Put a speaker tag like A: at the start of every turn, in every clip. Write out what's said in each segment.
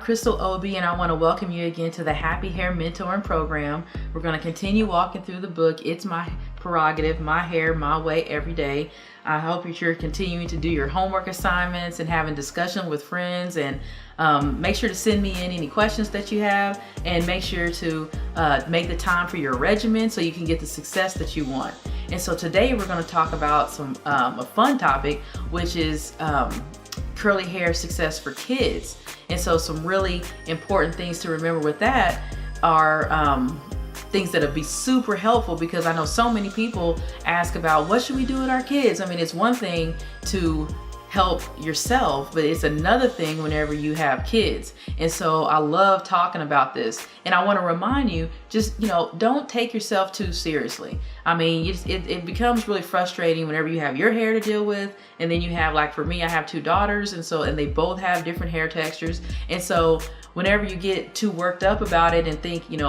A: Crystal Obi, and I want to welcome you again to the Happy Hair Mentoring Program. We're going to continue walking through the book, It's My Prerogative, My Hair, My Way, Every Day. I hope that you're continuing to do your homework assignments and having discussion with friends, and make sure to send me in any questions that you have, and make sure to make the time for your regimen so you can get the success that you want. And so today we're going to talk about a fun topic, which is curly hair success for kids. And so some really important things to remember with that are things that'll be super helpful, because I know so many people ask about what should we do with our kids. I mean, it's one thing to help yourself, but it's another thing whenever you have kids. And so I love talking about this, and I want to remind you, just, don't take yourself too seriously. I mean, it becomes really frustrating whenever you have your hair to deal with, and then you have, like for me, I have two daughters, and they both have different hair textures. And so whenever you get too worked up about it and think, you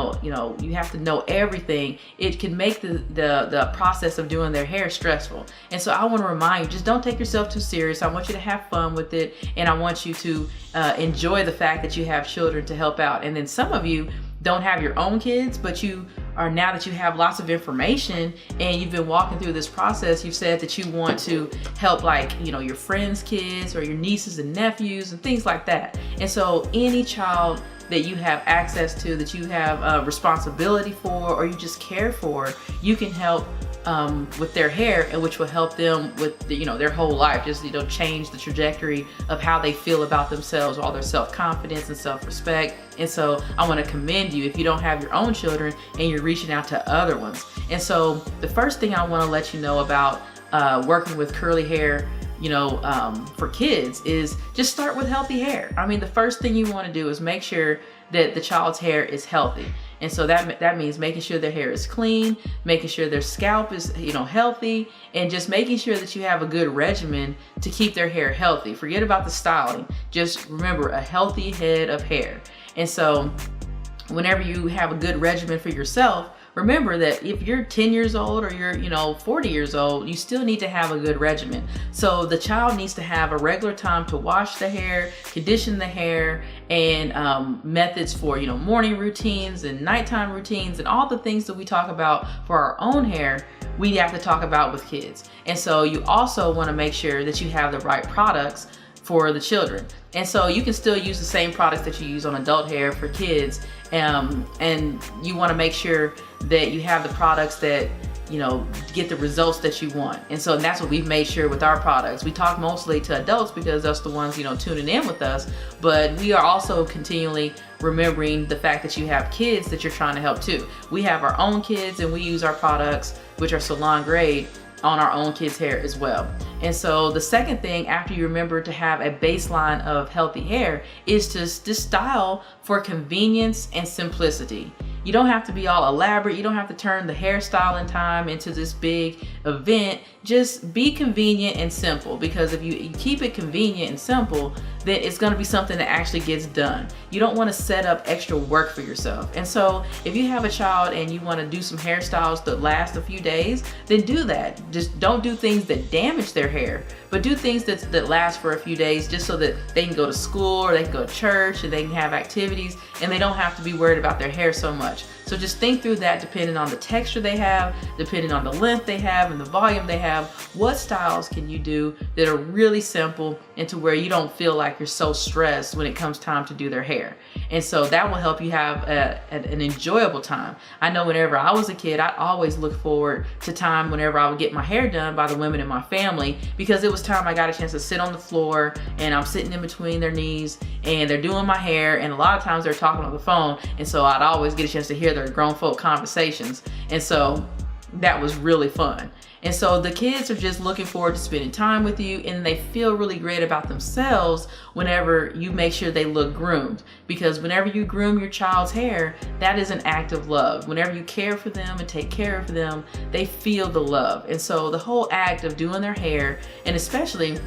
A: have to know everything, it can make the process of doing their hair stressful. And so I want to remind you, just don't take yourself too serious. I want you to have fun with it, and I want you to enjoy the fact that you have children to help out. And then some of you don't have your own kids, but you are, now that you have lots of information and you've been walking through this process, you've said that you want to help, like, your friends' kids or your nieces and nephews and things like that. And so any child that you have access to, that you have responsibility for, or you just care for, you can help with their hair, and which will help them with their whole life, just change the trajectory of how they feel about themselves, all their self-confidence and self-respect. And so I want to commend you if you don't have your own children and you're reaching out to other ones. And so the first thing I want to let you know about working with curly hair for kids is just start with healthy hair. I mean, the first thing you want to do is make sure that the child's hair is healthy. And so that means making sure their hair is clean, making sure their scalp is, healthy, and just making sure that you have a good regimen to keep their hair healthy. Forget about the styling. Just remember, a healthy head of hair. And so whenever you have a good regimen for yourself, remember that if you're 10 years old or you're 40 years old, you still need to have a good regimen. So the child needs to have a regular time to wash the hair, condition the hair, and methods for morning routines and nighttime routines, and all the things that we talk about for our own hair, we have to talk about with kids. And so you also want to make sure that you have the right products for the children. And so you can still use the same products that you use on adult hair for kids, and you want to make sure that you have the products that get the results that you want. And so that's what we've made sure with our products. We talk mostly to adults because that's the ones tuning in with us, but we are also continually remembering the fact that you have kids that you're trying to help too. We have our own kids, and we use our products, which are salon grade, on our own kids' hair as well. And so the second thing, after you remember to have a baseline of healthy hair, is to style for convenience and simplicity. You don't have to be all elaborate. You don't have to turn the hairstyling time into this big event. Just be convenient and simple, because if you keep it convenient and simple, then it's going to be something that actually gets done. You don't want to set up extra work for yourself. And so if you have a child and you want to do some hairstyles that last a few days, then do that. Just don't do things that damage their hair, but do things that last for a few days, just so that they can go to school or they can go to church and they can have activities, and they don't have to be worried about their hair so much. So just think through that, depending on the texture they have, depending on the length they have and the volume they have. What styles can you do that are really simple, and to where you don't feel like you're so stressed when it comes time to do their hair? And so that will help you have an enjoyable time. I know whenever I was a kid, I always looked forward to time whenever I would get my hair done by the women in my family, because it was time I got a chance to sit on the floor, and I'm sitting in between their knees and they're doing my hair, and a lot of times they're talking on the phone, and so I'd always get a chance to hear their grown folk conversations. And so that was really fun. And so the kids are just looking forward to spending time with you, and they feel really great about themselves whenever you make sure they look groomed. Because whenever you groom your child's hair, that is an act of love. Whenever you care for them and take care of them, they feel the love. And so the whole act of doing their hair, and especially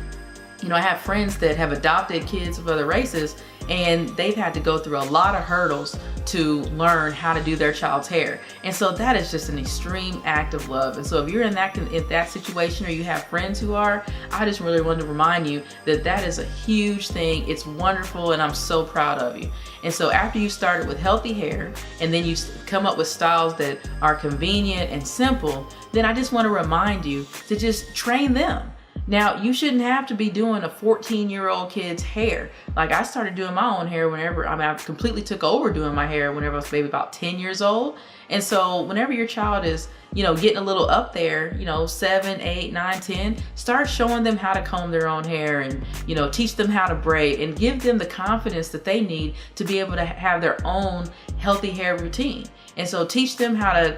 A: I have friends that have adopted kids of other races, and they've had to go through a lot of hurdles to learn how to do their child's hair. And so that is just an extreme act of love. And so if you're in that situation, or you have friends who are, I just really wanted to remind you that that is a huge thing. It's wonderful, and I'm so proud of you. And so after you started with healthy hair, and then you come up with styles that are convenient and simple, then I just want to remind you to just train them. Now, you shouldn't have to be doing a 14-year-old kid's hair. Like, I started doing my own hair whenever, I completely took over doing my hair whenever I was maybe about 10 years old. And so whenever your child is, getting a little up there, 7, 8, 9, 10, start showing them how to comb their own hair, and, teach them how to braid, and give them the confidence that they need to be able to have their own healthy hair routine. And so teach them how to,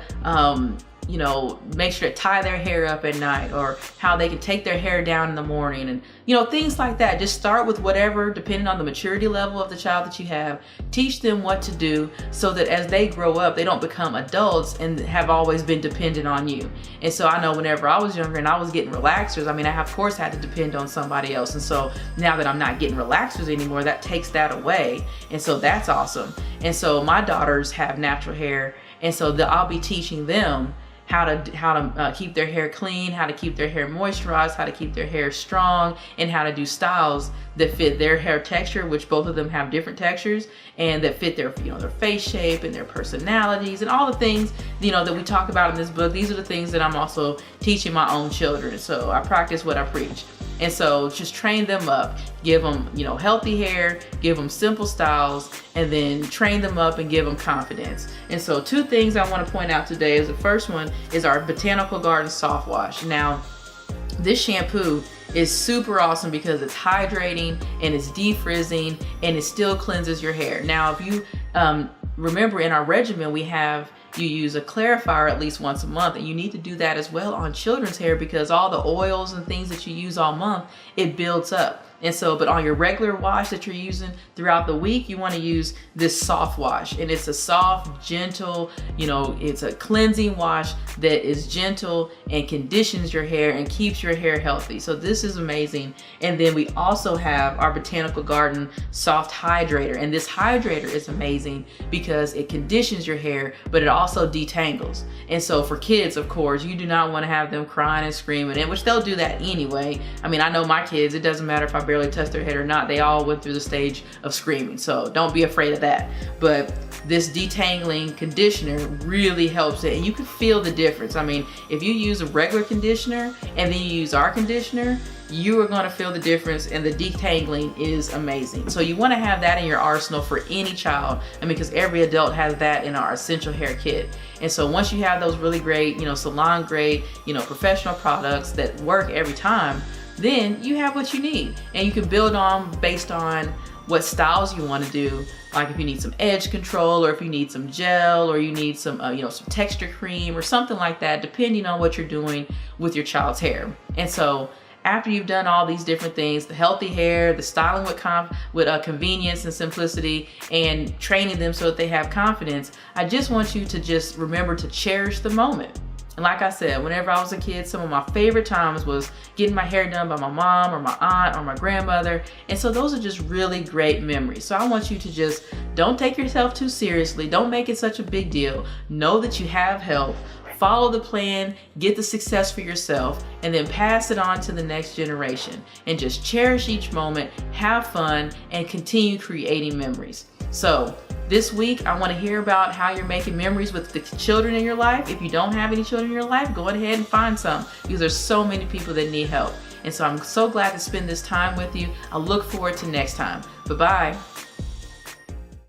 A: make sure to tie their hair up at night, or how they can take their hair down in the morning, and things like that. Just start with whatever, depending on the maturity level of the child that you have. Teach them what to do, so that as they grow up, they don't become adults and have always been dependent on you. And so I know whenever I was younger and I was getting relaxers, I of course had to depend on somebody else. And so now that I'm not getting relaxers anymore, that takes that away. And so that's awesome. And so my daughters have natural hair, and so I'll be teaching them how to keep their hair clean, how to keep their hair moisturized, how to keep their hair strong, and how to do styles that fit their hair texture, which both of them have different textures, and that fit their their face shape and their personalities and all the things that we talk about in this book. These are the things that I'm also teaching my own children. So I practice what I preach. And so just train them up, give them, healthy hair, give them simple styles, and then train them up and give them confidence. And so 2 things I want to point out today is, the first one is our Botanical Garden Soft Wash. Now, this shampoo is super awesome because it's hydrating, and it's defrizzing, and it still cleanses your hair. Now, if you remember, in our regimen, you use a clarifier at least once a month, and you need to do that as well on children's hair, because all the oils and things that you use all month, it builds up. And so, but on your regular wash that you're using throughout the week, you want to use this soft wash. And it's a soft, gentle, it's a cleansing wash that is gentle and conditions your hair and keeps your hair healthy. So this is amazing. And then we also have our Botanical Garden Soft Hydrator. And this hydrator is amazing because it conditions your hair, but it also detangles. And so for kids, of course, you do not want to have them crying and screaming, and which they'll do that anyway. I know my kids, it doesn't matter if I barely touch their head or not, they all went through the stage of screaming. So don't be afraid of that. But this detangling conditioner really helps it, and you can feel the difference. If you use a regular conditioner and then you use our conditioner, you are going to feel the difference, and the detangling is amazing. So you want to have that in your arsenal for any child, because every adult has that in our essential hair kit. And so once you have those really great, salon grade, professional products that work every time, then you have what you need, and you can build on based on what styles you want to do. Like if you need some edge control, or if you need some gel, or you need some some texture cream or something like that, depending on what you're doing with your child's hair. And so after you've done all these different things, the healthy hair, the styling with convenience and simplicity, and training them so that they have confidence, I just want you to just remember to cherish the moment. And like I said, whenever I was a kid, some of my favorite times was getting my hair done by my mom or my aunt or my grandmother. And so those are just really great memories. So I want you to just don't take yourself too seriously. Don't make it such a big deal. Know that you have help. Follow the plan, get the success for yourself, and then pass it on to the next generation. And just cherish each moment, have fun, and continue creating memories. So this week, I want to hear about how you're making memories with the children in your life. If you don't have any children in your life, go ahead and find some, because there's so many people that need help. And so I'm so glad to spend this time with you. I look forward to next time. Bye-bye.